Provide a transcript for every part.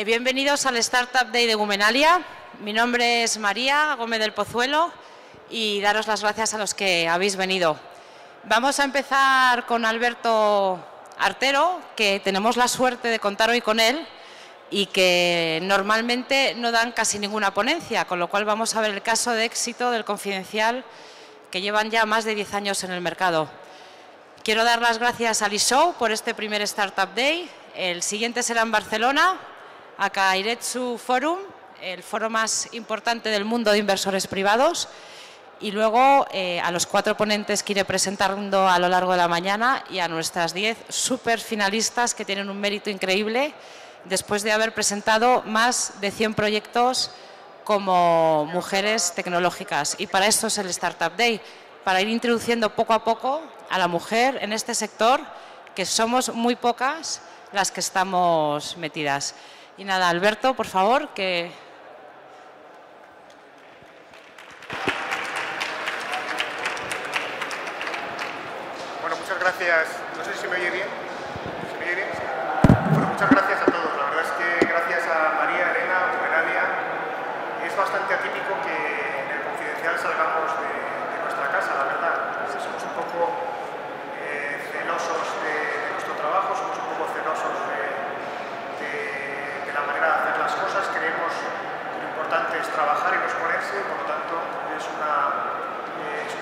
Bienvenidos al Startup Day de Womenalia. Mi nombre es María Gómez del Pozuelo y daros las gracias a los que habéis venido. Vamos a empezar con Alberto Artero, que tenemos la suerte de contar hoy con él y que normalmente no dan casi ninguna ponencia, con lo cual vamos a ver el caso de éxito del Confidencial, que llevan ya más de 10 años en el mercado. Quiero dar las gracias a Lishow por este primer Startup Day. El siguiente será en Barcelona, a Kairetsu Forum, el foro más importante del mundo de inversores privados. Y luego a los 4 ponentes que iré presentando a lo largo de la mañana y a nuestras 10 super finalistas que tienen un mérito increíble después de haber presentado más de 100 proyectos como mujeres tecnológicas. Y para esto es el Startup Day, para ir introduciendo poco a poco a la mujer en este sector, que somos muy pocas las que estamos metidas. Y nada, Alberto, por favor, que... Bueno, muchas gracias. No sé si me oye bien. ¿Se me oye bien? Bueno, muchas gracias a todos. La verdad es que gracias a María, Elena, Womenalia, es bastante atípico que en el Confidencial salgamos de nuestra casa, la verdad. Somos un poco celosos de nuestro trabajo, somos un poco celosos de la manera de hacer las cosas. Creemos que lo importante es trabajar y no exponerse, por lo tanto es un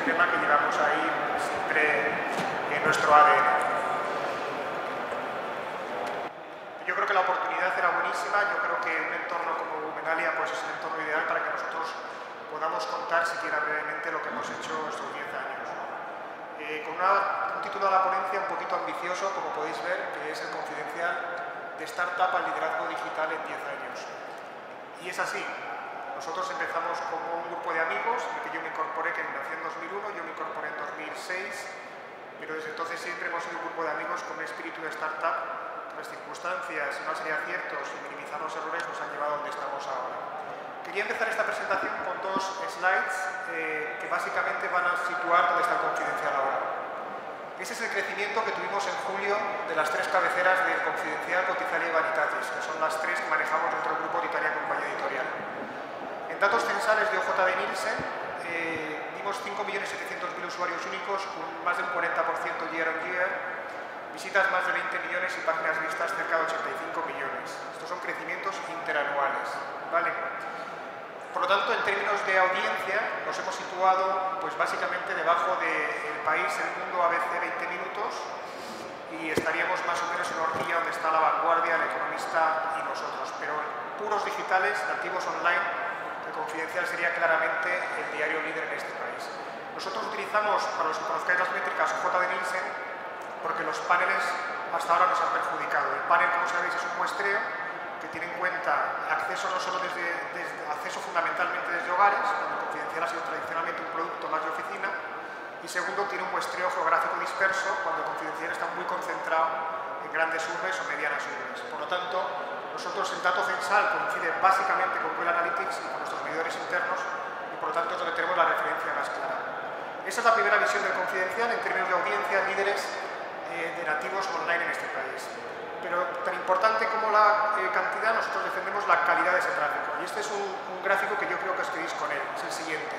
lema que llevamos ahí siempre en nuestro ADN. Yo creo que la oportunidad era buenísima. Yo creo que un entorno como Womenalia pues es el entorno ideal para que nosotros podamos contar siquiera brevemente lo que hemos hecho estos 10 años. Con un título de la ponencia un poquito ambicioso, como podéis ver, que es el Confidencial de Startup al liderazgo digital en 10 años. Y es así. Nosotros empezamos como un grupo de amigos, en el que yo me incorporé, que nací en 2001, yo me incorporé en 2006, pero desde entonces siempre hemos sido un grupo de amigos con un espíritu de startup. Las circunstancias, una serie de aciertos y minimizar los errores nos han llevado a donde estamos ahora. Quería empezar esta presentación con 2 slides que básicamente van a situar dónde está el Confidencial ahora. Ese es el crecimiento que tuvimos en julio de las 3 cabeceras del Confidencial, Cotizaglia y Vanitatis, que son las 3 que manejamos dentro del grupo de Italia Compañía Editorial. En datos censales de OJ de Nielsen, dimos 5.700.000 usuarios únicos, con más de un 40% year on year, visitas más de 20 millones y páginas vistas cerca de 85 millones. Estos son crecimientos interanuales, ¿vale? Por lo tanto, en términos de audiencia, nos hemos situado pues básicamente debajo del país El Mundo ABC 20 minutos y estaríamos más o menos en la horquilla donde está La Vanguardia, El Economista y nosotros. Pero en puros digitales, nativos online, el Confidencial sería claramente el diario líder en este país. Nosotros utilizamos, para los que conozcáis las métricas, OJ de Nielsen, porque los paneles hasta ahora nos han perjudicado. El panel, como sabéis, es un muestreo que tiene en cuenta acceso no solo desde acceso fundamentalmente desde hogares, donde el Confidencial ha sido tradicionalmente un producto más de oficina, y segundo, tiene un muestreo geográfico disperso, cuando el Confidencial está muy concentrado en grandes urbes o medianas urbes. Por lo tanto, nosotros el dato censal coincide básicamente con Google Analytics y con nuestros medidores internos, y por lo tanto es donde tenemos la referencia más clara. Esa es la primera visión del Confidencial en términos de audiencia, líderes de nativos online en este país. Pero tan importante como la cantidad, nosotros defendemos la calidad de ese tráfico. Y este es un gráfico que yo creo que os quedéis con él, es el siguiente.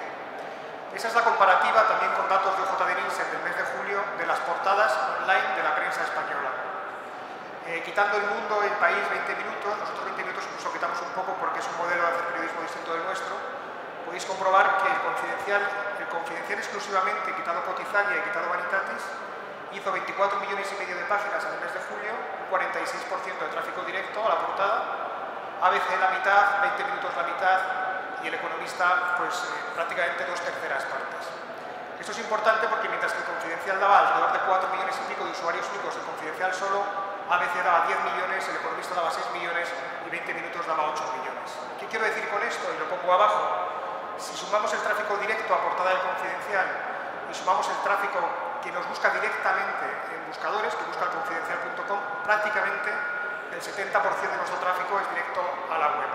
Esa es la comparativa también con datos de OJ de Nielsen del mes de julio de las portadas online de la prensa española. Quitando El Mundo, El País, 20 minutos, nosotros 20 minutos incluso quitamos un poco porque es un modelo de hacer periodismo distinto del nuestro, podéis comprobar que el Confidencial exclusivamente, quitado Cotizaglia y quitado Vanitatis, hizo 24 millones y medio de páginas en el mes de julio, un 46% de tráfico directo a la portada, ABC la mitad, 20 minutos la mitad y El Economista pues prácticamente 2/3 partes. Esto es importante porque mientras que el Confidencial daba alrededor de 4 millones y pico de usuarios únicos, el Confidencial solo, ABC daba 10 millones, El Economista daba 6 millones y 20 minutos daba 8 millones. ¿Qué quiero decir con esto? Y lo pongo abajo. Si sumamos el tráfico directo a portada del Confidencial y sumamos el tráfico que nos busca directamente en buscadores, que busca el confidencial.com, prácticamente el 70% de nuestro tráfico es directo a la web.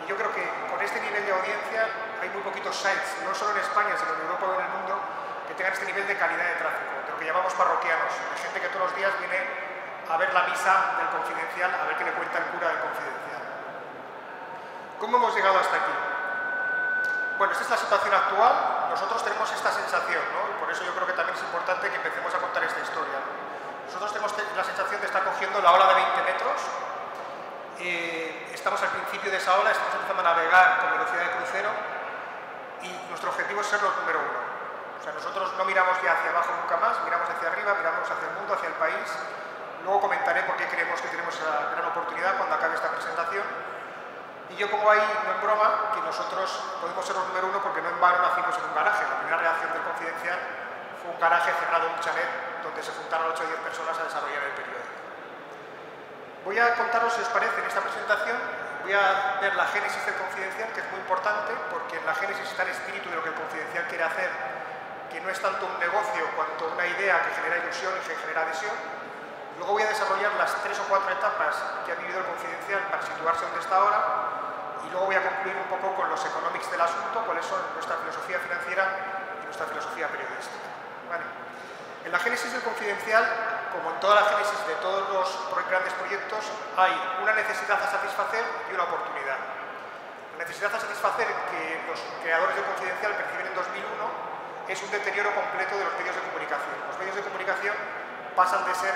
Y yo creo que con este nivel de audiencia hay muy poquitos sites, no solo en España, sino en Europa o en el mundo, que tengan este nivel de calidad de tráfico, de lo que llamamos parroquianos, de gente que todos los días viene a ver la misa del Confidencial, a ver qué le cuenta el cura del Confidencial. ¿Cómo hemos llegado hasta aquí? Bueno, esta es la situación actual. Nosotros tenemos esta sensación, ¿no? Y por eso yo creo que también es importante que empecemos a contar esta historia, ¿no? Nosotros tenemos la sensación de estar cogiendo la ola de 20 metros. Estamos al principio de esa ola, estamos empezando a navegar con velocidad de crucero y nuestro objetivo es ser los número uno. O sea, nosotros no miramos ya hacia abajo nunca más, miramos hacia arriba, miramos hacia el mundo, hacia el país. Luego comentaré por qué creemos que tenemos esa gran oportunidad cuando acabe esta presentación. Y yo pongo ahí, no en broma, que nosotros podemos ser los número uno porque no en vano nacimos en un garaje. La primera reacción del Confidencial fue un garaje cerrado, un chalet, donde se juntaron 8 o 10 personas a desarrollar el periódico. Voy a contaros, si os parece, en esta presentación, voy a ver la génesis del Confidencial, que es muy importante, porque en la génesis está el espíritu de lo que el Confidencial quiere hacer, que no es tanto un negocio cuanto una idea que genera ilusión y que genera adhesión. Luego voy a desarrollar las 3 o 4 etapas que ha vivido el Confidencial para situarse donde está ahora, y luego voy a concluir un poco con los economics del asunto, cuáles son nuestra filosofía financiera y nuestra filosofía periodística. ¿Vale? En la génesis del Confidencial, como en toda la génesis de todos los grandes proyectos, hay una necesidad a satisfacer y una oportunidad. La necesidad a satisfacer que los creadores del Confidencial perciben en 2001 es un deterioro completo de los medios de comunicación. Los medios de comunicación pasan de ser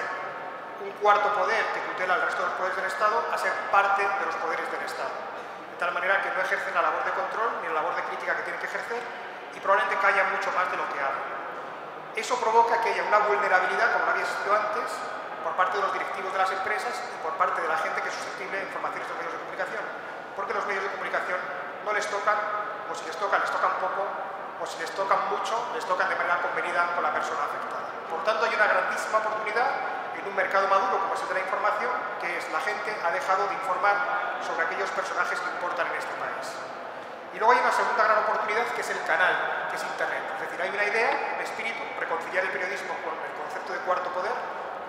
un cuarto poder que tutela el resto de los poderes del Estado a ser parte de los poderes del Estado. De tal manera que no ejercen la labor de control ni la labor de crítica que tienen que ejercer y probablemente callan mucho más de lo que hablan. Eso provoca que haya una vulnerabilidad, como no había existido antes, por parte de los directivos de las empresas y por parte de la gente que es susceptible de informaciones de los medios de comunicación. Porque los medios de comunicación no les tocan, o si les tocan poco, o si les tocan mucho, les tocan de manera convenida con la persona afectada. Por tanto, hay una grandísima oportunidad en un mercado maduro como es el de la información, que es la gente ha dejado de informar sobre aquellos personajes que importan en este país. Y luego hay una segunda gran oportunidad, que es el canal, que es Internet. Es decir, hay una idea, un espíritu, reconciliar el periodismo con el concepto de cuarto poder,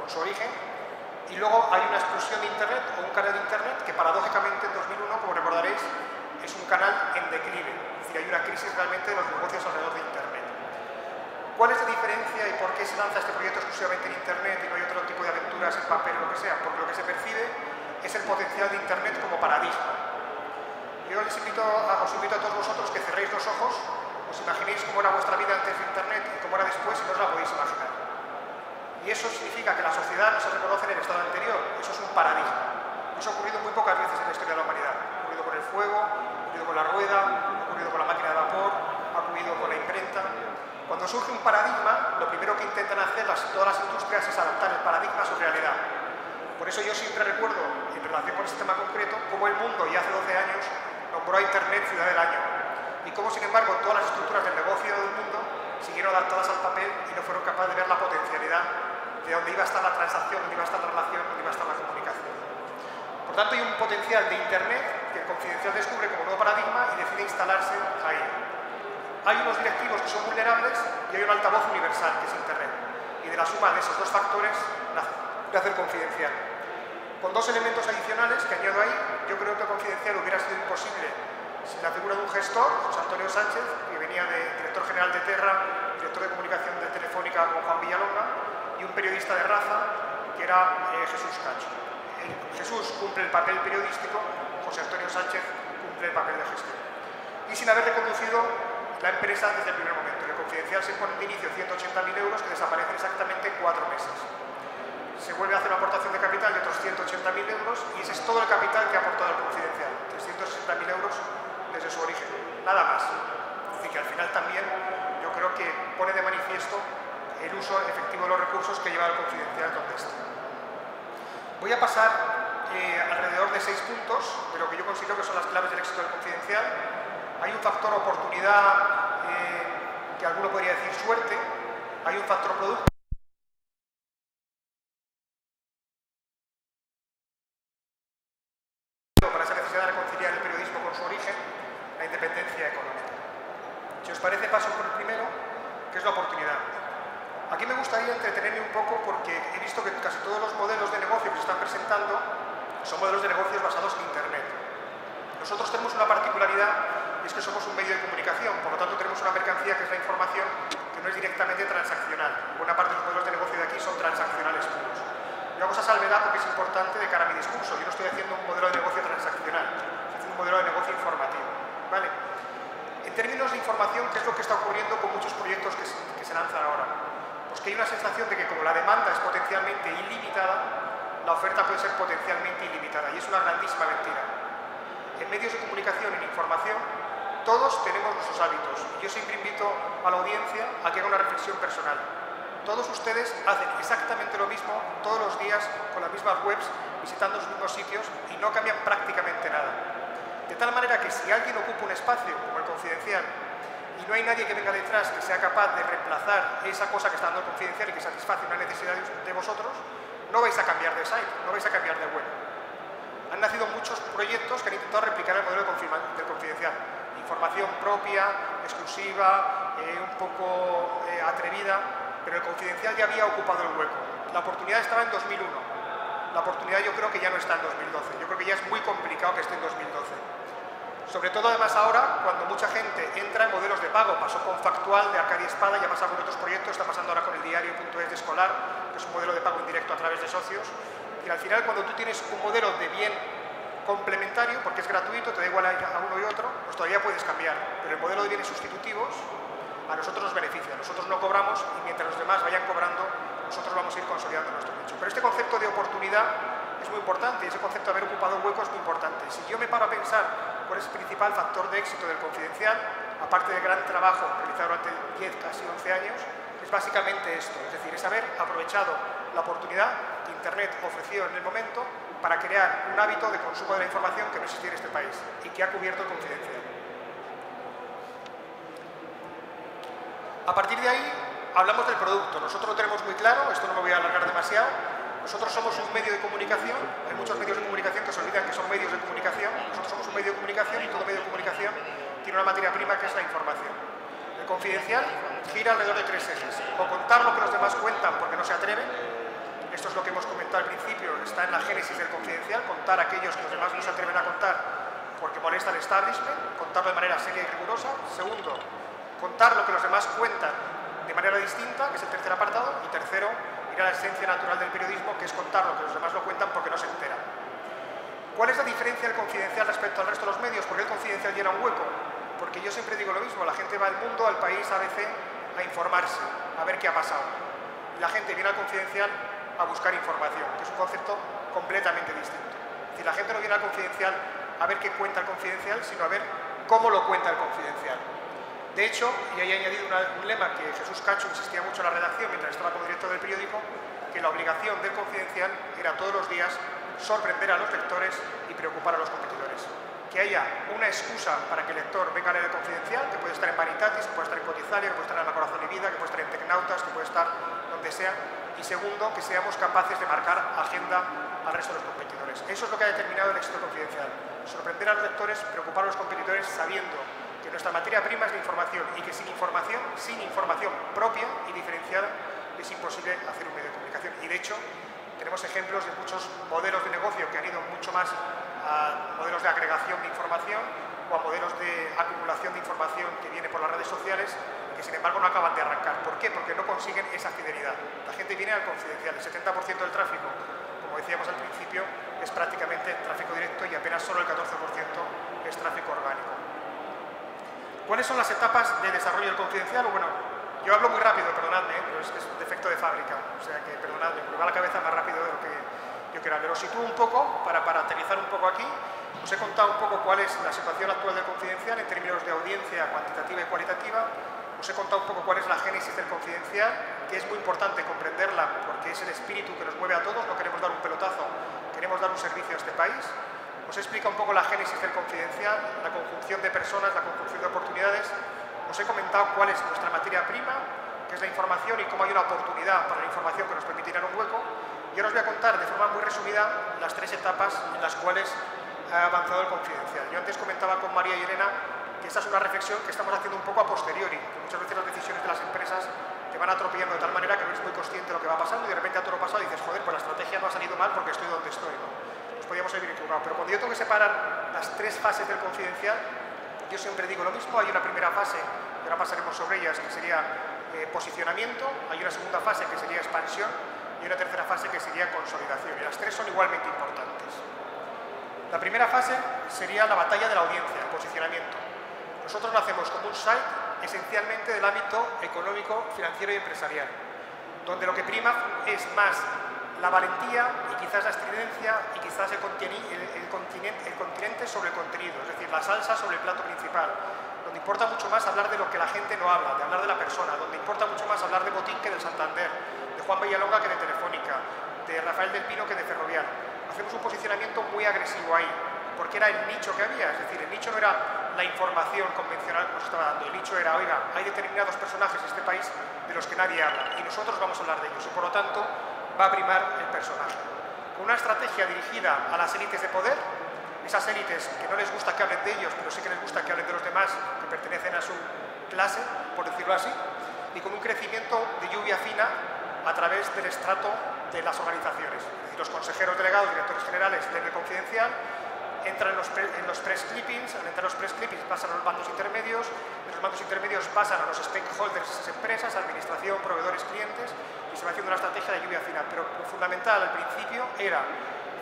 con su origen, y luego hay una explosión de Internet, o un canal de Internet, que paradójicamente en 2001, como recordaréis, es un canal en declive. Es decir, hay una crisis realmente de los negocios alrededor de Internet. ¿Cuál es la diferencia y por qué se lanza este proyecto exclusivamente en Internet y no hay otro tipo de aventuras en papel o lo que sea? Porque lo que se percibe es el potencial de Internet como paradigma. Yo os invito a todos vosotros que cerréis los ojos, os imaginéis cómo era vuestra vida antes de Internet y cómo era después y no os la podéis imaginar. Y eso significa que la sociedad no se reconoce en el estado anterior, eso es un paradigma. Eso ha ocurrido muy pocas veces en la historia de la humanidad. Ha ocurrido con el fuego, ha ocurrido con la rueda, ha ocurrido con la máquina de vapor, ha ocurrido con la imprenta. Cuando surge un paradigma, lo primero que intentan hacer todas las industrias es adaptar el paradigma a su realidad. Por eso yo siempre recuerdo, en relación con este tema concreto, cómo el mundo ya hace 12 años nombró a Internet ciudad del año y cómo, sin embargo, todas las estructuras del negocio del mundo siguieron adaptadas al papel y no fueron capaces de ver la potencialidad de dónde iba a estar la transacción, dónde iba a estar la relación, dónde iba a estar la comunicación. Por tanto, hay un potencial de Internet que el Confidencial descubre como nuevo paradigma y decide instalarse ahí. Hay unos directivos que son vulnerables y hay un altavoz universal, que es Internet. Y de la suma de esos dos factores nace el Confidencial. Con dos elementos adicionales que añado ahí, yo creo que el Confidencial hubiera sido imposible sin la figura de un gestor, José Antonio Sánchez, que venía de director general de Terra, director de comunicación de Telefónica con Juan Villalonga, y un periodista de raza, que era Jesús Cacho. Jesús cumple el papel periodístico, José Antonio Sánchez cumple el papel de gestión. Y sin haber reconducido la empresa desde el primer momento. En el Confidencial se pone de inicio 180.000 euros que desaparecen exactamente en 4 meses. Se vuelve a hacer una aportación de capital de otros 180.000 euros y ese es todo el capital que ha aportado el Confidencial, 360.000 euros desde su origen, nada más. Es decir, que al final también yo creo que pone de manifiesto el uso efectivo de los recursos que lleva el Confidencial donde está. Voy a pasar alrededor de 6 puntos de lo que yo considero que son las claves del éxito del Confidencial. Hay un factor oportunidad que alguno podría decir suerte, hay un factor producto para esa necesidad de reconciliar el periodismo con su origen, la independencia económica. Si os parece, paso por el primero, que es la oportunidad. Aquí me gustaría entretenerme un poco porque he visto que casi todos los modelos de negocio que se están presentando son modelos de negocios basados en Internet. Nosotros tenemos una particularidad y es que somos un medio de comunicación, por lo tanto tenemos una mercancía que es la información que no es directamente transaccional. Buena parte de los modelos de negocio de aquí son transaccionales puros. Yo hago esa salvedad porque es importante de cara a mi discurso. Yo no estoy haciendo un modelo de negocio transaccional, estoy haciendo un modelo de negocio informativo. ¿Vale? En términos de información, ¿qué es lo que está ocurriendo con muchos proyectos que se lanzan ahora? Pues que hay una sensación de que como la demanda es potencialmente ilimitada, la oferta puede ser potencialmente ilimitada, y es una grandísima mentira. En medios de comunicación y en información, todos tenemos nuestros hábitos, y yo siempre invito a la audiencia a que haga una reflexión personal. Todos ustedes hacen exactamente lo mismo todos los días con las mismas webs, visitando los mismos sitios, y no cambian prácticamente nada. De tal manera que si alguien ocupa un espacio como el confidencial y no hay nadie que venga detrás que sea capaz de reemplazar esa cosa que está dando el confidencial y que satisface una necesidad de vosotros, no vais a cambiar de site, no vais a cambiar de web. Han nacido muchos proyectos que han intentado replicar el modelo del confidencial. Información propia, exclusiva, un poco atrevida, pero el confidencial ya había ocupado el hueco. La oportunidad estaba en 2001. La oportunidad yo creo que ya no está en 2012. Yo creo que ya es muy complicado que esté en 2012. Sobre todo además ahora, cuando mucha gente entra en modelos de pago. Pasó con Factual de Arcadia Espada, ya ha pasado con otros proyectos, está pasando ahora con el diario.es de Escolar, que es un modelo de pago indirecto a través de socios. Y al final, cuando tú tienes un modelo de bien complementario, porque es gratuito, te da igual a uno y otro, pues todavía puedes cambiar. Pero el modelo de bienes sustitutivos a nosotros nos beneficia. Nosotros no cobramos y mientras los demás vayan cobrando, nosotros vamos a ir consolidando nuestro nicho. Pero este concepto de oportunidad es muy importante y ese concepto de haber ocupado un hueco es muy importante. Si yo me paro a pensar cuál es el principal factor de éxito del confidencial, aparte del gran trabajo realizado durante 10, casi 11 años, es básicamente esto, es decir, es haber aprovechado la oportunidad que Internet ofreció en el momento para crear un hábito de consumo de la información que no existía en este país y que ha cubierto el confidencial. A partir de ahí, hablamos del producto. Nosotros lo tenemos muy claro, esto no me voy a alargar demasiado. Nosotros somos un medio de comunicación, hay muchos medios de comunicación que se olvidan que son medios de comunicación. Nosotros somos un medio de comunicación y todo medio de comunicación tiene una materia prima que es la información. El confidencial gira alrededor de 3 ejes. O contar lo que los demás cuentan porque no se atreven. Esto es lo que hemos comentado al principio, está en la génesis del confidencial, contar a aquellos que los demás no se atreven a contar porque molesta el establishment, contarlo de manera seria y rigurosa. Segundo, contar lo que los demás cuentan de manera distinta, que es el tercer apartado. Y tercero, ir a la esencia natural del periodismo, que es contar lo que los demás lo cuentan porque no se enteran. ¿Cuál es la diferencia del confidencial respecto al resto de los medios? ¿Por qué el confidencial llena un hueco? Porque yo siempre digo lo mismo, la gente va al mundo, al país, a ABC, a informarse, a ver qué ha pasado. Y la gente viene al confidencial a buscar información, que es un concepto completamente distinto. Es decir, la gente no viene al confidencial a ver qué cuenta el confidencial, sino a ver cómo lo cuenta el confidencial. De hecho, y ahí he añadido un lema que Jesús Cacho insistía mucho en la redacción mientras estaba como director del periódico, que la obligación del confidencial era todos los días sorprender a los lectores y preocupar a los competidores. Que haya una excusa para que el lector venga a leer el confidencial, que puede estar en Vanitatis, que puede estar en Cotizalia, que puede estar en La Corazón y Vida, que puede estar en Tecnautas, que puede estar donde sea. Y segundo, que seamos capaces de marcar agenda al resto de los competidores. Eso es lo que ha determinado el éxito confidencial. Sorprender a los lectores, preocupar a los competidores sabiendo que nuestra materia prima es la información y que sin información propia y diferenciada es imposible hacer un medio de comunicación. Y de hecho, tenemos ejemplos de muchos modelos de negocio que han ido mucho más a modelos de agregación de información o a modelos de acumulación de información que viene por las redes sociales y que sin embargo no acaban de arrancar. ¿Por qué? Porque no consiguen esa fidelidad. La gente viene al confidencial. El 70% del tráfico, como decíamos al principio, es prácticamente tráfico directo y apenas solo el 14% es tráfico orgánico. ¿Cuáles son las etapas de desarrollo del confidencial? Bueno, yo hablo muy rápido, perdonadme, pero es que es un defecto de fábrica, o sea que perdonadme, me va la cabeza más rápido de lo que yo quiero hablar. Os sitúo un poco, para aterrizar un poco aquí, os he contado un poco cuál es la situación actual del confidencial en términos de audiencia cuantitativa y cualitativa, os he contado un poco cuál es la génesis del confidencial, que es muy importante comprenderla porque es el espíritu que nos mueve a todos, no queremos dar un pelotazo, queremos dar un servicio a este país. Os he explicado un poco la génesis del confidencial, la conjunción de personas, la conjunción de oportunidades. Os he comentado cuál es nuestra materia prima, que es la información y cómo hay una oportunidad para la información que nos permite llenar un hueco. Y ahora os voy a contar de forma muy resumida las 3 etapas en las cuales ha avanzado el confidencial. Yo antes comentaba con María y Elena que esta es una reflexión que estamos haciendo un poco a posteriori, que muchas veces las decisiones de las empresas te van atropellando de tal manera que no eres muy consciente de lo que va pasando y de repente a todo lo pasado dices, joder, pues la estrategia no ha salido mal porque estoy donde estoy, ¿no? Podríamos haber equivocado, pero cuando yo tengo que separar las 3 fases del confidencial, yo siempre digo lo mismo. Hay una primera fase, y ahora pasaremos sobre ellas, que sería posicionamiento, hay una segunda fase que sería expansión y una tercera fase que sería consolidación, y las 3 son igualmente importantes. La primera fase sería la batalla de la audiencia, el posicionamiento. Nosotros lo hacemos como un site esencialmente del ámbito económico, financiero y empresarial, donde lo que prima es más la valentía y quizás la estridencia y quizás el continente sobre el contenido, es decir, la salsa sobre el plato principal, donde importa mucho más hablar de lo que la gente no habla, de hablar de la persona, donde importa mucho más hablar de Botín que del Santander, de Juan Villalonga que de Telefónica, de Rafael del Pino que de Ferrovial. Hacemos un posicionamiento muy agresivo ahí, porque era el nicho que había, es decir, el nicho no era la información convencional que nos estaba dando, el nicho era, oiga, hay determinados personajes en este país de los que nadie habla y nosotros vamos a hablar de ellos y por lo tanto va a primar el personaje. Con una estrategia dirigida a las élites de poder, esas élites que no les gusta que hablen de ellos, pero sí que les gusta que hablen de los demás que pertenecen a su clase, por decirlo así, y con un crecimiento de lluvia fina a través del estrato de las organizaciones. Es decir, los consejeros delegados, directores generales leen el Confidencial, entran en los press clippings, al entrar en los press clippings pasan a los mandos intermedios, de los mandos intermedios pasan a los stakeholders, esas empresas, administración, proveedores, clientes, y se va haciendo una estrategia de lluvia fina. Pero lo fundamental al principio era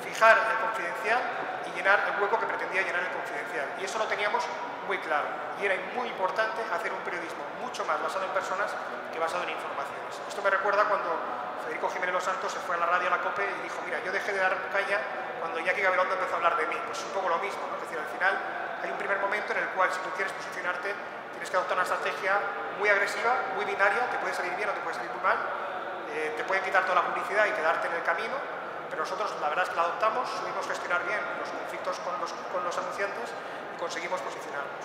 fijar el Confidencial y llenar el hueco que pretendía llenar el Confidencial. Y eso lo teníamos muy claro. Y era muy importante hacer un periodismo mucho más basado en personas que basado en informaciones. Esto me recuerda cuando Federico Jiménez Los Santos se fue a la radio, a la COPE, y dijo, mira, yo dejé de dar caña cuando Iñaki Gabilondo empezó a hablar de mí. Pues un poco lo mismo, ¿no? Es decir, al final hay un primer momento en el cual si tú quieres posicionarte tienes que adoptar una estrategia muy agresiva, muy binaria, te puede salir bien o te puede salir muy mal, te pueden quitar toda la publicidad y quedarte en el camino, pero nosotros la verdad es que la adoptamos, supimos gestionar bien los conflictos con los anunciantes y conseguimos posicionarnos.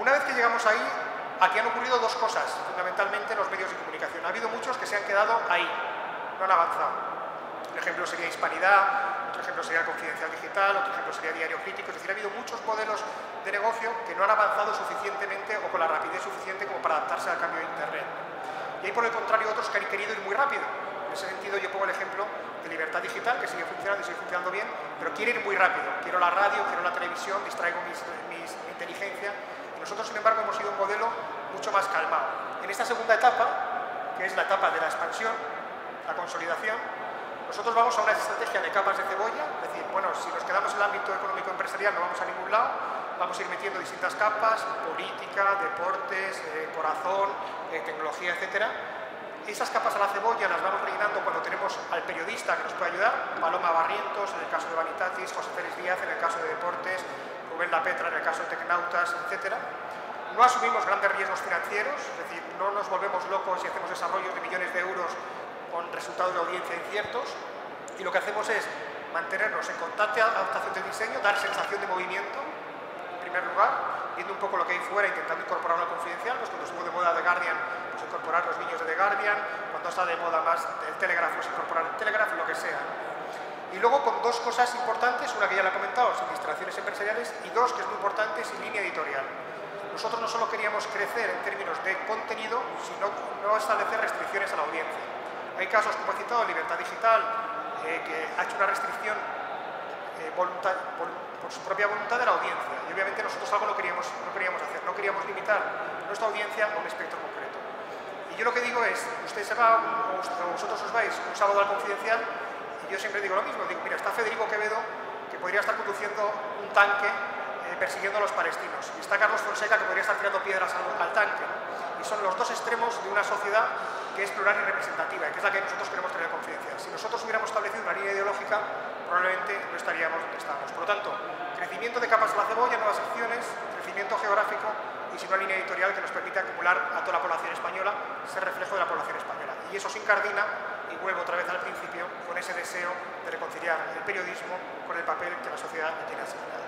Una vez que llegamos ahí, aquí han ocurrido dos cosas, fundamentalmente en los medios de comunicación. Ha habido muchos que se han quedado ahí, no han avanzado. Un ejemplo sería Hispanidad, otro ejemplo sería el Confidencial Digital, otro ejemplo sería Diario Crítico. Es decir, ha habido muchos modelos de negocio que no han avanzado suficientemente o con la rapidez suficiente como para adaptarse al cambio de Internet. Y hay por el contrario otros que han querido ir muy rápido. En ese sentido yo pongo el ejemplo de Libertad Digital, que sigue funcionando y sigue funcionando bien, pero quiere ir muy rápido. Quiero la radio, quiero la televisión, distraigo mi inteligencia. Y nosotros, sin embargo, hemos sido un modelo mucho más calmado. En esta segunda etapa, que es la etapa de la expansión, la consolidación, nosotros vamos a una estrategia de capas de cebolla, es decir, bueno, si nos quedamos en el ámbito económico-empresarial no vamos a ningún lado, vamos a ir metiendo distintas capas, política, deportes, corazón, tecnología, etcétera. Esas capas a la cebolla las vamos rellenando cuando tenemos al periodista que nos puede ayudar, Paloma Barrientos, en el caso de Vanitatis, José Félix Díaz, en el caso de deportes, Rubén La Petra, en el caso de Tecnautas, etcétera. No asumimos grandes riesgos financieros, es decir, no nos volvemos locos y hacemos desarrollos de millones de euros con resultados de audiencia inciertos, y lo que hacemos es mantenernos en constante adaptación del diseño, dar sensación de movimiento, en primer lugar, viendo un poco lo que hay fuera, intentando incorporar una Confidencial, pues cuando estuvo de moda The Guardian, pues incorporar los niños de The Guardian, cuando está de moda más el Telegraph, pues incorporar el Telegraph, lo que sea. Y luego con dos cosas importantes, una que ya la he comentado, sin distracciones empresariales, y dos, que es muy importante, sin línea editorial. Nosotros no solo queríamos crecer en términos de contenido, sino no establecer restricciones a la audiencia. Hay casos, como he citado, Libertad Digital, que ha hecho una restricción por su propia voluntad de la audiencia. Y obviamente nosotros algo no queríamos hacer, no queríamos limitar nuestra audiencia a un espectro concreto. Y yo lo que digo es, usted se va, o vosotros os vais un sábado al Confidencial, y yo siempre digo lo mismo, digo, mira, está Federico Quevedo, que podría estar conduciendo un tanque persiguiendo a los palestinos, y está Carlos Fonseca, que podría estar tirando piedras al tanque, ¿no? Y son los dos extremos de una sociedad que es plural y representativa, y que es la que nosotros queremos tener Confidencial. Si nosotros hubiéramos establecido una línea ideológica, probablemente no estaríamos donde estamos. Por lo tanto, crecimiento de capas de la cebolla, nuevas secciones, crecimiento geográfico y sin una línea editorial que nos permita acumular a toda la población española, ser reflejo de la población española. Y eso se incardina, y vuelvo otra vez al principio, con ese deseo de reconciliar el periodismo con el papel que la sociedad le tiene asignado.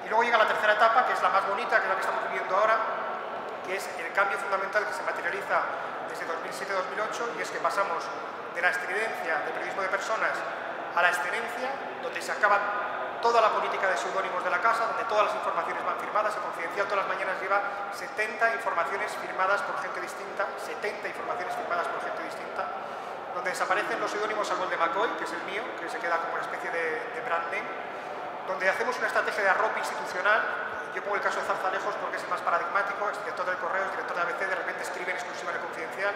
Y luego llega la tercera etapa, que es la más bonita, que es la que estamos viviendo ahora, que es el cambio fundamental que se materializa desde 2007-2008, y es que pasamos de la estridencia del periodismo de personas a la excelencia, donde se acaba toda la política de seudónimos de la casa, donde todas las informaciones van firmadas. El Confidencial todas las mañanas lleva 70 informaciones firmadas por gente distinta, 70 informaciones firmadas por gente distinta, donde desaparecen los seudónimos a gol de McCoy, que es el mío, que se queda como una especie de brand name, donde hacemos una estrategia de arrope institucional. Yo pongo el caso de Zarzalejos porque es el más paradigmático, exdirector del Correo, exdirector de ABC, de repente escribe en exclusiva en el Confidencial.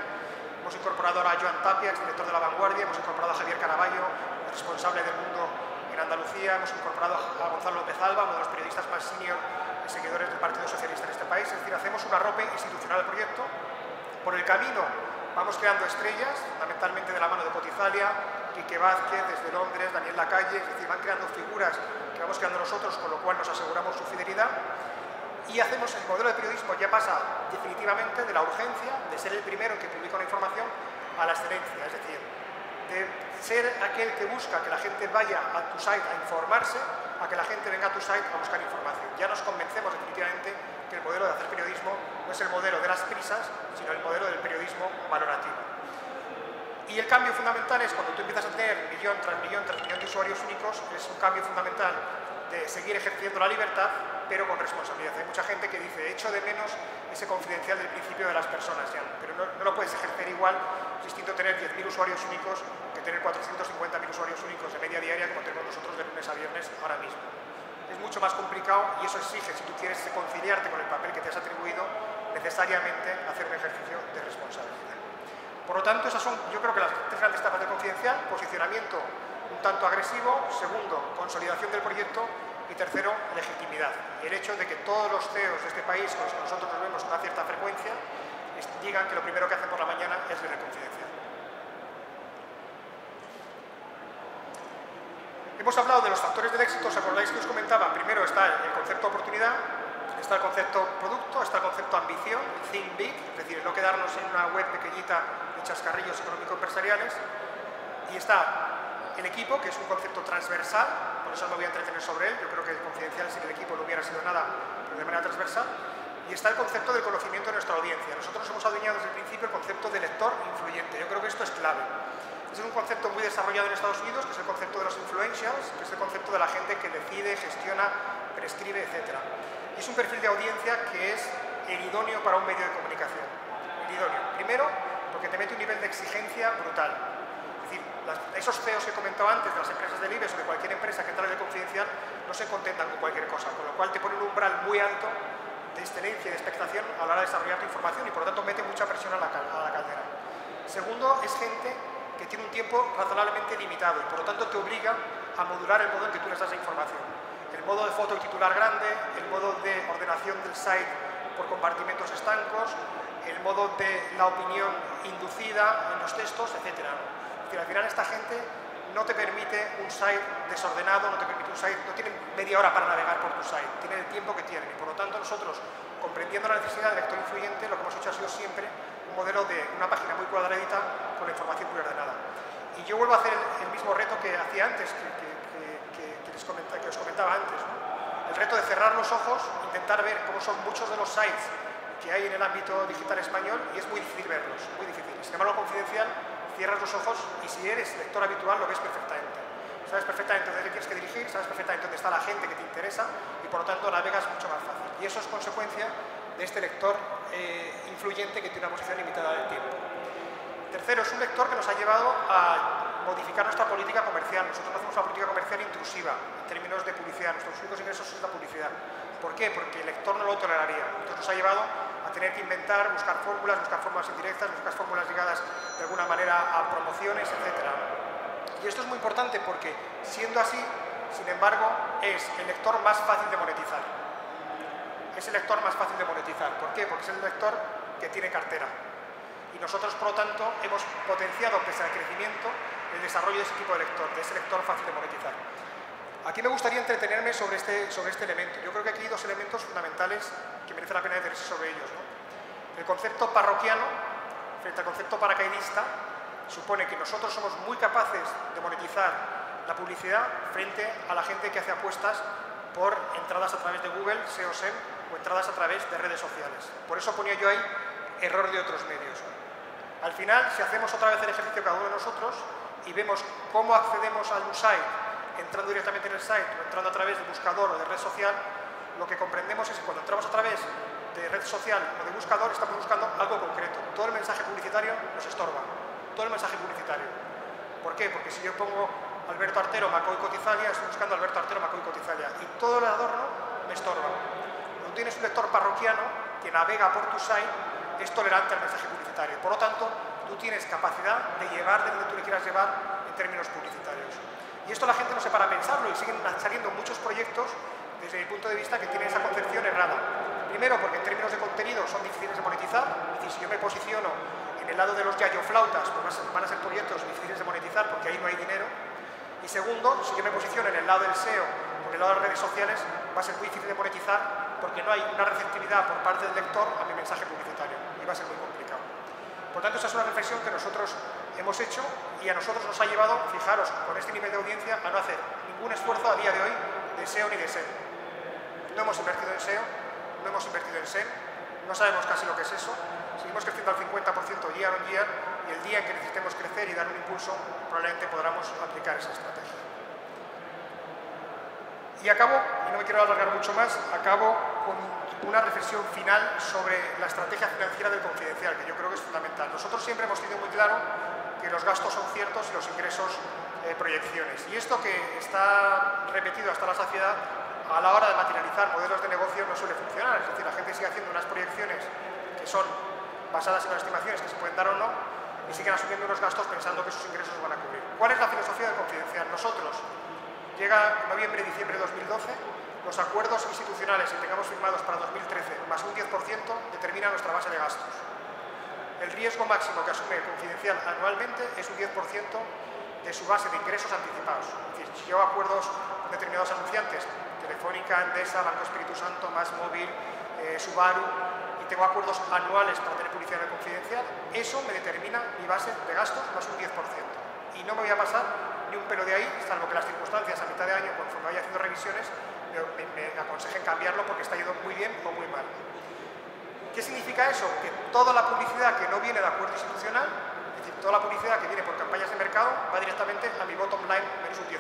Hemos incorporado ahora a Joan Tapia, exdirector de La Vanguardia, hemos incorporado a Javier Caraballo, responsable del Mundo en En Andalucía hemos incorporado a Gonzalo López Alba, uno de los periodistas más senior y seguidores del Partido Socialista en este país. Es decir, hacemos un arrope institucional al proyecto. Por el camino vamos creando estrellas, fundamentalmente de la mano de Cotizalia, Quique Vázquez, desde Londres, Daniel Lacalle, es decir, van creando figuras que vamos creando nosotros, con lo cual nos aseguramos su fidelidad. Y hacemos el modelo de periodismo, ya pasa definitivamente de la urgencia, de ser el primero que publica una información, a la excelencia, es decir, de ser aquel que busca que la gente vaya a tu site a informarse, a que la gente venga a tu site a buscar información. Ya nos convencemos definitivamente que el modelo de hacer periodismo no es el modelo de las prisas, sino el modelo del periodismo valorativo. Y el cambio fundamental es cuando tú empiezas a tener millón tras millón de usuarios únicos, es un cambio fundamental de seguir ejerciendo la libertad, pero con responsabilidad. Hay mucha gente que dice, echo de menos ese confidencial del principio de las personas, ya, pero no lo puedes ejercer igual. Es distinto tener 10.000 usuarios únicos que tener 450.000 usuarios únicos de media diaria como tenemos nosotros de lunes a viernes ahora mismo. Es mucho más complicado y eso exige, si tú quieres conciliarte con el papel que te has atribuido, necesariamente hacer un ejercicio de responsabilidad. Por lo tanto, esas son, yo creo que las tres grandes etapas de Confidencial: posicionamiento un tanto agresivo, segundo, consolidación del proyecto, y tercero, legitimidad. El hecho de que todos los CEOs de este país, con los que nosotros nos vemos con una cierta frecuencia, digan que lo primero que hacen por la mañana es leer Confidencial. Hemos hablado de los factores del éxito. ¿Os acordáis que os comentaba? Primero está el concepto oportunidad, está el concepto producto, está el concepto ambición, think big, es decir, no quedarnos en una web pequeñita de chascarrillos económico-empresariales, y está el equipo, que es un concepto transversal, por eso me voy a entretener sobre él. Yo creo que el Confidencial sin el equipo no hubiera sido nada, pero de manera transversal. Y está el concepto del conocimiento de nuestra audiencia. Nosotros hemos adueñado desde el principio el concepto de lector influyente. Yo creo que esto es clave. Es un concepto muy desarrollado en Estados Unidos, que es el concepto de los influencials, que es el concepto de la gente que decide, gestiona, prescribe, etc. Y es un perfil de audiencia que es el idóneo para un medio de comunicación. El idóneo. Primero, porque te mete un nivel de exigencia brutal. Es decir, esos CEOs que he comentado antes de las empresas del IBEX o de cualquier empresa que entra en el Confidencial no se contentan con cualquier cosa, con lo cual te pone un umbral muy alto de excelencia y de expectación a la hora de desarrollar tu información y por lo tanto mete mucha presión a la caldera. Segundo, es gente que tiene un tiempo razonablemente limitado y por lo tanto te obliga a modular el modo en que tú les das la información. El modo de foto y titular grande, el modo de ordenación del site por compartimentos estancos, el modo de la opinión inducida en los textos, etc. Es decir, al final esta gente no te permite un site desordenado, no te permite un site, no tienen media hora para navegar por tu site, tienen el tiempo que tienen. Y por lo tanto nosotros, comprendiendo la necesidad del lector influyente, lo que hemos hecho ha sido siempre un modelo de una página muy cuadradita con la información muy ordenada. Y yo vuelvo a hacer el mismo reto que hacía antes, que os comentaba antes, ¿no? El reto de cerrar los ojos, intentar ver cómo son muchos de los sites que hay en el ámbito digital español, y es muy difícil verlos, muy difícil. Sin embargo, Confidencial, cierras los ojos y si eres lector habitual lo ves perfectamente. Sabes perfectamente dónde tienes que dirigir, sabes perfectamente dónde está la gente que te interesa y por lo tanto navegas mucho más fácil. Y eso es consecuencia de este lector influyente que tiene una posición limitada de tiempo. Tercero, es un lector que nos ha llevado a modificar nuestra política comercial. Nosotros no hacemos una política comercial intrusiva en términos de publicidad. Nuestros únicos ingresos es la publicidad. ¿Por qué? Porque el lector no lo toleraría. Entonces nos ha llevado a tener que inventar, buscar fórmulas indirectas, buscar fórmulas ligadas de alguna manera a promociones, etc. Y esto es muy importante porque, siendo así, sin embargo, es el lector más fácil de monetizar. Es el lector más fácil de monetizar. ¿Por qué? Porque es el lector que tiene cartera. Y nosotros, por lo tanto, hemos potenciado, pese al crecimiento, el desarrollo de ese tipo de lector, de ese lector fácil de monetizar. Aquí me gustaría entretenerme sobre este elemento. Yo creo que aquí hay dos elementos fundamentales que merece la pena detenerse sobre ellos, ¿no? El concepto parroquiano frente al concepto paracaidista supone que nosotros somos muy capaces de monetizar la publicidad frente a la gente que hace apuestas por entradas a través de Google, SEO, SEM, o entradas a través de redes sociales. Por eso ponía yo ahí error de otros medios. Al final, si hacemos otra vez el ejercicio cada uno de nosotros y vemos cómo accedemos a un site, entrando directamente en el site o entrando a través de buscador o de red social, lo que comprendemos es que cuando entramos a través de red social o de buscador estamos buscando algo concreto. Todo el mensaje publicitario nos estorba. Todo el mensaje publicitario. ¿Por qué? Porque si yo pongo Alberto Artero, Macoy Cotizalia, estoy buscando Alberto Artero, Macoy Cotizalia. Y todo el adorno me estorba. Cuando tienes un lector parroquiano que navega por tu site, es tolerante al mensaje publicitario. Por lo tanto, tú tienes capacidad de llevar de donde tú le quieras llevar en términos publicitarios. Y esto la gente no se para a pensarlo y siguen saliendo muchos proyectos desde mi punto de vista que tienen esa concepción errada. Primero, porque en términos de contenido son difíciles de monetizar, es decir, si yo me posiciono en el lado de los yayoflautas, pues van a ser proyectos difíciles de monetizar porque ahí no hay dinero. Y segundo, si yo me posiciono en el lado del SEO o en el lado de las redes sociales, va a ser muy difícil de monetizar porque no hay una receptividad por parte del lector a mi mensaje publicitario y va a ser muy complicado. Por tanto, esa es una reflexión que nosotros hemos hecho y a nosotros nos ha llevado, fijaros, con este nivel de audiencia, a no hacer ningún esfuerzo a día de hoy de SEO ni de SEM. No hemos invertido en SEO, no hemos invertido en SEM, no sabemos casi lo que es eso, seguimos creciendo al 50% year on year y el día en que necesitemos crecer y dar un impulso, probablemente podamos aplicar esa estrategia. Y acabo, y no me quiero alargar mucho más, acabo con una reflexión final sobre la estrategia financiera del Confidencial, que yo creo que es fundamental. Nosotros siempre hemos tenido muy claro que los gastos son ciertos y los ingresos proyecciones. Y esto que está repetido hasta la saciedad, a la hora de materializar modelos de negocio no suele funcionar. Es decir, la gente sigue haciendo unas proyecciones que son basadas en las estimaciones que se pueden dar o no y siguen asumiendo unos gastos pensando que sus ingresos van a cubrir. ¿Cuál es la filosofía del Confidencial? Nosotros, llega noviembre y diciembre de 2012, los acuerdos institucionales que tengamos firmados para 2013 más un 10% determinan nuestra base de gastos. El riesgo máximo que asume el Confidencial anualmente es un 10% de su base de ingresos anticipados. Es decir, si yo hago acuerdos con determinados anunciantes, Telefónica, Endesa, Banco Espíritu Santo, Más Móvil, Subaru, y tengo acuerdos anuales para tener publicidad en el Confidencial, eso me determina mi base de gastos más un 10%. Y no me voy a pasar ni un pelo de ahí, salvo que las circunstancias a mitad de año, conforme vaya haciendo revisiones, me aconsejen cambiarlo porque está yendo muy bien o muy mal. ¿Qué significa eso? Que toda la publicidad que no viene de acuerdo institucional, es decir, toda la publicidad que viene por campañas de mercado, va directamente a mi bottom line menos un 10%.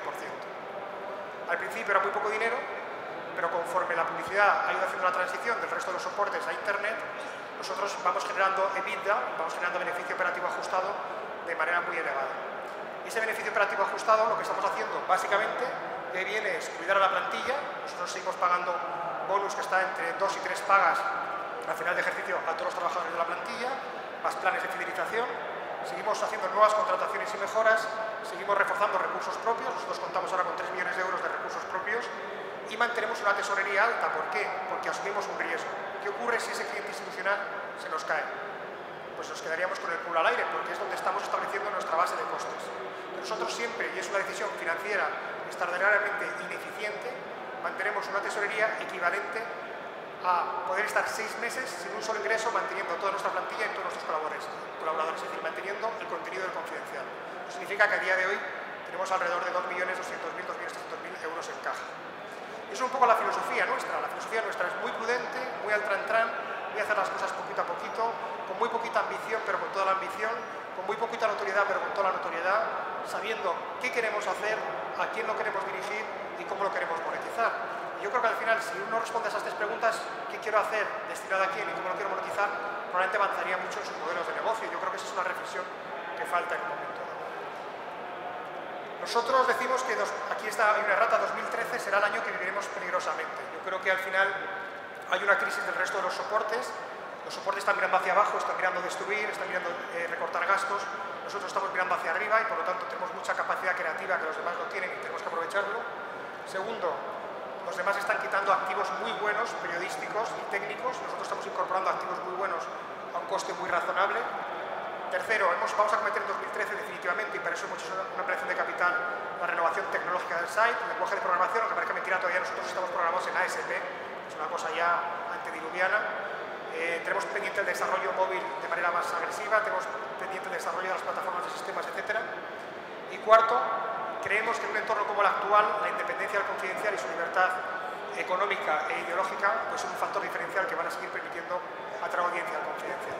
Al principio era muy poco dinero, pero conforme la publicidad ha ido haciendo la transición del resto de los soportes a Internet, nosotros vamos generando EBITDA, vamos generando beneficio operativo ajustado de manera muy elevada. Y ese beneficio operativo ajustado, lo que estamos haciendo básicamente, que viene es cuidar a la plantilla. Nosotros seguimos pagando bonus que está entre 2 y 3 pagas al final de ejercicio a todos los trabajadores de la plantilla, más planes de fidelización. Seguimos haciendo nuevas contrataciones y mejoras, seguimos reforzando recursos propios. Nosotros contamos ahora con 3 millones de euros de recursos propios y mantenemos una tesorería alta. ¿Por qué? Porque asumimos un riesgo. ¿Qué ocurre si ese cliente institucional se nos cae? Pues nos quedaríamos con el culo al aire, porque es donde estamos estableciendo nuestra base de costes. Nosotros siempre, y es una decisión financiera extraordinariamente ineficiente, mantenemos una tesorería equivalente a poder estar 6 meses sin un solo ingreso, manteniendo toda nuestra plantilla y todos nuestros colaboradores, es decir, manteniendo el contenido del Confidencial. Eso significa que a día de hoy tenemos alrededor de 2.200.000, 2.300.000 euros en caja. Eso es un poco la filosofía nuestra. La filosofía nuestra es muy prudente, muy al tran-tran, voy a hacer las cosas poquito a poquito, con muy poquita ambición, pero con toda la ambición, con muy poquita notoriedad, pero con toda la notoriedad, sabiendo qué queremos hacer, a quién lo queremos dirigir y cómo lo queremos monetizar. Y yo creo que al final, si uno responde a esas 3 preguntas, ¿qué quiero hacer, destinado a quién y cómo lo quiero monetizar?, probablemente avanzaría mucho en sus modelos de negocio. Yo creo que esa es una reflexión que falta en un momento dado. Nosotros decimos que aquí hay una errata, 2013 será el año que viviremos peligrosamente. Yo creo que al final hay una crisis del resto de los soportes. Los soportes están mirando hacia abajo, están mirando destruir, están mirando recortar gastos. Nosotros estamos mirando hacia arriba y por lo tanto tenemos mucha capacidad creativa que los demás no tienen y tenemos que aprovecharlo. Segundo, los demás están quitando activos muy buenos, periodísticos y técnicos. Nosotros estamos incorporando activos muy buenos a un coste muy razonable. Tercero, vamos a cometer en 2013 definitivamente, y para eso hemos hecho una ampliación de capital, la renovación tecnológica del site, el lenguaje de programación, aunque parezca mentira, todavía nosotros estamos programados en ASP, es una cosa ya antediluviana. Tenemos pendiente el desarrollo móvil de manera más agresiva, tenemos pendiente el desarrollo de las plataformas de sistemas, etc. Y cuarto, creemos que en un entorno como el actual, la independencia del Confidencial y su libertad económica e ideológica pues es un factor diferencial que van a seguir permitiendo atraer audiencia al Confidencial.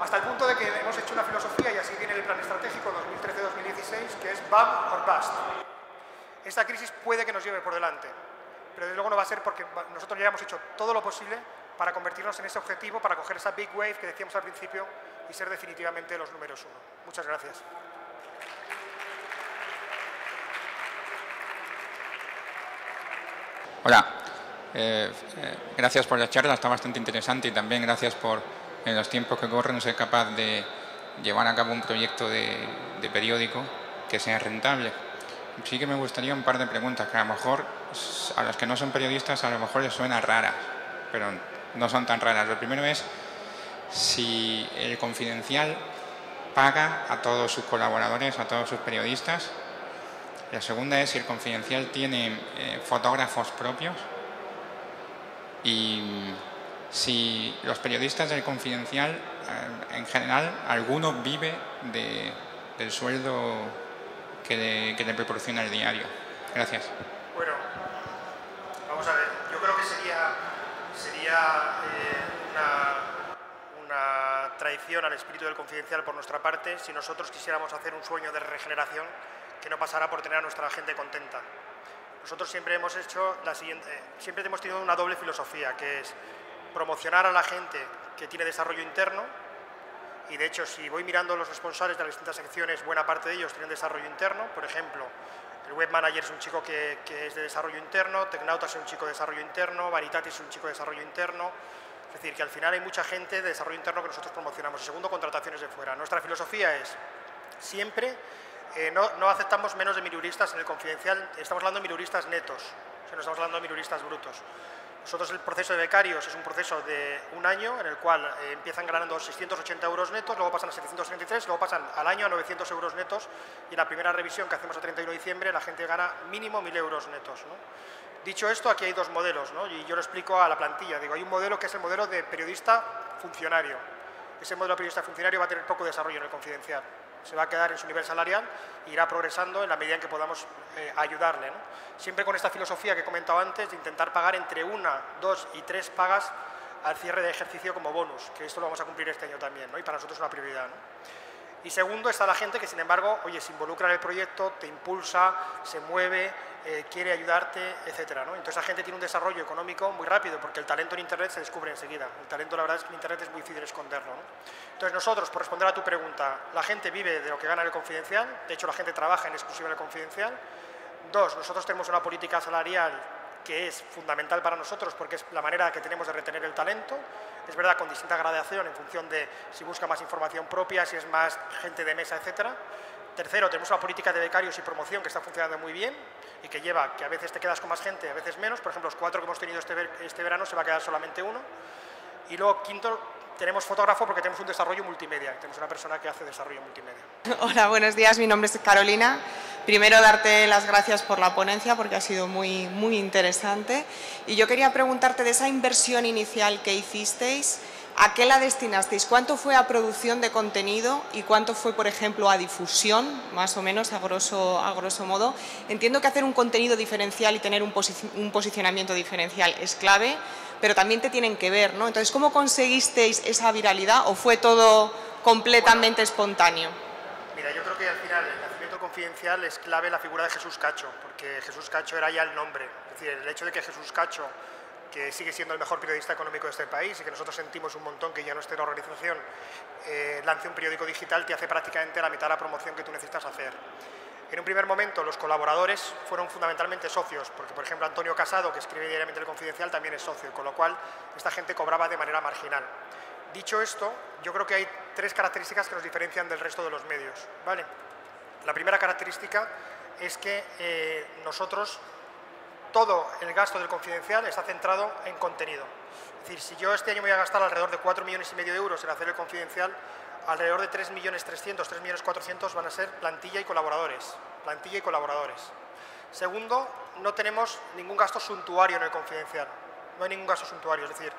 Hasta el punto de que hemos hecho una filosofía, y así viene el plan estratégico 2013-2016, que es BAM or Bust. Esta crisis puede que nos lleve por delante, pero desde luego no va a ser porque nosotros ya hemos hecho todo lo posible para convertirnos en ese objetivo, para coger esa big wave que decíamos al principio y ser definitivamente los números 1. Muchas gracias. Hola, gracias por la charla, está bastante interesante, y también gracias por, en los tiempos que corren, ser capaz de llevar a cabo un proyecto de periódico que sea rentable. sí que me gustaría un par de preguntas que a lo mejor a los que no son periodistas a lo mejor les suena raras, pero no son tan raras. Lo primero es si el Confidencial paga a todos sus colaboradores, a todos sus periodistas. La segunda es si el Confidencial tiene fotógrafos propios y si los periodistas del Confidencial, en general, alguno vive del sueldo que le proporciona el diario. Gracias. Bueno, vamos a ver. Yo creo que sería una traición al espíritu del Confidencial por nuestra parte si nosotros quisiéramos hacer un sueño de regeneración que no pasara por tener a nuestra gente contenta. Nosotros siempre hemos hecho siempre hemos tenido una doble filosofía, que es promocionar a la gente que tiene desarrollo interno, y de hecho si voy mirando los responsables de las distintas secciones, buena parte de ellos tienen desarrollo interno. Por ejemplo, el web manager es un chico que es de desarrollo interno, Tecnautas es un chico de desarrollo interno, Varitatis es un chico de desarrollo interno. Es decir, que al final hay mucha gente de desarrollo interno que nosotros promocionamos. Y segundo, contrataciones de fuera. Nuestra filosofía es siempre no aceptamos menos de 1000 euristas en el Confidencial. Estamos hablando de 1000 euristas netos, o sea, no estamos hablando de 1000 euristas brutos. Nosotros el proceso de becarios es un proceso de un año en el cual empiezan ganando 680 euros netos, luego pasan a 733, luego pasan al año a 900 euros netos, y en la primera revisión que hacemos a 31 de diciembre la gente gana mínimo 1000 euros netos, ¿no? Dicho esto, aquí hay dos modelos, ¿no? Y yo lo explico a la plantilla. Digo, hay un modelo que es el modelo de periodista funcionario. Ese modelo de periodista funcionario va a tener poco desarrollo en el Confidencial. Se va a quedar en su nivel salarial e irá progresando en la medida en que podamos ayudarle, ¿no? Siempre con esta filosofía que he comentado antes de intentar pagar entre 1, 2 y 3 pagas al cierre de ejercicio como bonus, que esto lo vamos a cumplir este año también, ¿no? Y para nosotros es una prioridad, ¿no? Y segundo, está la gente que, sin embargo, oye, se involucra en el proyecto, te impulsa, se mueve, quiere ayudarte, etcétera, ¿no? Entonces la gente tiene un desarrollo económico muy rápido, porque el talento en Internet se descubre enseguida. El talento, la verdad, es que en Internet es muy difícil esconderlo, ¿no? Entonces nosotros, por responder a tu pregunta, la gente vive de lo que gana en el Confidencial. De hecho, la gente trabaja en exclusiva en el Confidencial. 2, nosotros tenemos una política salarial que es fundamental para nosotros porque es la manera que tenemos de retener el talento. Es verdad, con distinta gradación en función de si busca más información propia, si es más gente de mesa, etcétera. Tercero, tenemos una política de becarios y promoción que está funcionando muy bien y que lleva que a veces te quedas con más gente, a veces menos. Por ejemplo, los 4 que hemos tenido este verano se va a quedar solamente 1. Y luego, quinto, tenemos fotógrafo porque tenemos un desarrollo multimedia. Tenemos una persona que hace desarrollo multimedia. Hola, buenos días. Mi nombre es Carolina. Primero, darte las gracias por la ponencia porque ha sido muy interesante. Y yo quería preguntarte de esa inversión inicial que hicisteis, ¿a qué la destinasteis? ¿Cuánto fue a producción de contenido y cuánto fue, por ejemplo, a difusión, más o menos, a grosso modo? Entiendo que hacer un contenido diferencial y tener un posicionamiento diferencial es clave, pero también te tienen que ver, ¿no? Entonces, ¿cómo conseguisteis esa viralidad o fue todo completamente espontáneo? Mira, yo creo que al final el nacimiento Confidencial es clave la figura de Jesús Cacho, porque Jesús Cacho era ya el nombre. Es decir, el hecho de que Jesús Cacho, que sigue siendo el mejor periodista económico de este país y que nosotros sentimos un montón que ya no esté en la organización, lance un periódico digital, te hace prácticamente la mitad de la promoción que tú necesitas hacer. En un primer momento los colaboradores fueron fundamentalmente socios, porque por ejemplo Antonio Casado, que escribe diariamente el Confidencial, también es socio, con lo cual esta gente cobraba de manera marginal. Dicho esto, yo creo que hay 3 características que nos diferencian del resto de los medios, ¿vale? La primera característica es que nosotros, todo el gasto del Confidencial está centrado en contenido. Es decir, si yo este año voy a gastar alrededor de 4,5 millones de euros en hacer el Confidencial, alrededor de 3.300.000, 3.400.000 van a ser plantilla y colaboradores. Plantilla y colaboradores. Segundo, no tenemos ningún gasto suntuario en el Confidencial. No hay ningún gasto suntuario. Es decir,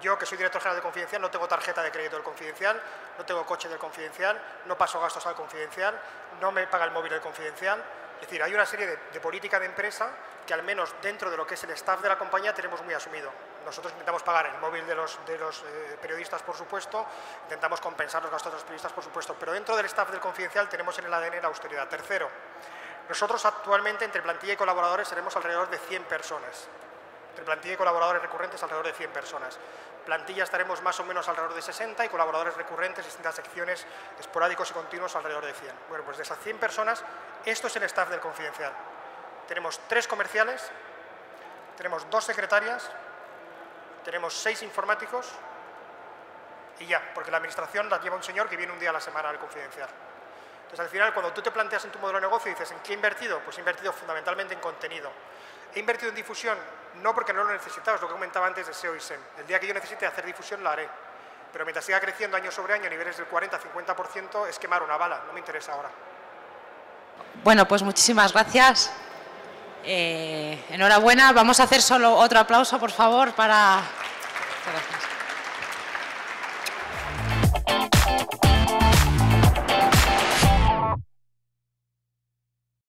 yo que soy director general del Confidencial no tengo tarjeta de crédito del Confidencial, no tengo coche del Confidencial, no paso gastos al Confidencial, no me paga el móvil del Confidencial. Es decir, hay una serie de política de empresa que al menos dentro de lo que es el staff de la compañía tenemos muy asumido. Nosotros intentamos pagar el móvil de los periodistas, por supuesto, intentamos compensar los gastos de los periodistas, por supuesto, pero dentro del staff del Confidencial tenemos en el ADN la austeridad. Tercero, nosotros actualmente entre plantilla y colaboradores seremos alrededor de 100 personas. Entre plantilla y colaboradores recurrentes alrededor de 100 personas. Plantilla estaremos más o menos alrededor de 60 y colaboradores recurrentes, distintas secciones, esporádicos y continuos alrededor de 100. Bueno, pues de esas 100 personas, esto es el staff del Confidencial. Tenemos 3 comerciales, tenemos 2 secretarias, tenemos 6 informáticos y ya, porque la administración la lleva un señor que viene un día a la semana al Confidencial. Entonces, al final, cuando tú te planteas en tu modelo de negocio y dices, ¿en qué he invertido? Pues he invertido fundamentalmente en contenido. He invertido en difusión, no porque no lo necesitaba, es lo que comentaba antes de SEO y SEM. El día que yo necesite hacer difusión, la haré. Pero mientras siga creciendo año sobre año a niveles del 40-50%, es quemar una bala, no me interesa ahora. Bueno, pues muchísimas gracias. Enhorabuena. Vamos a hacer solo otro aplauso, por favor, para... Muchas gracias.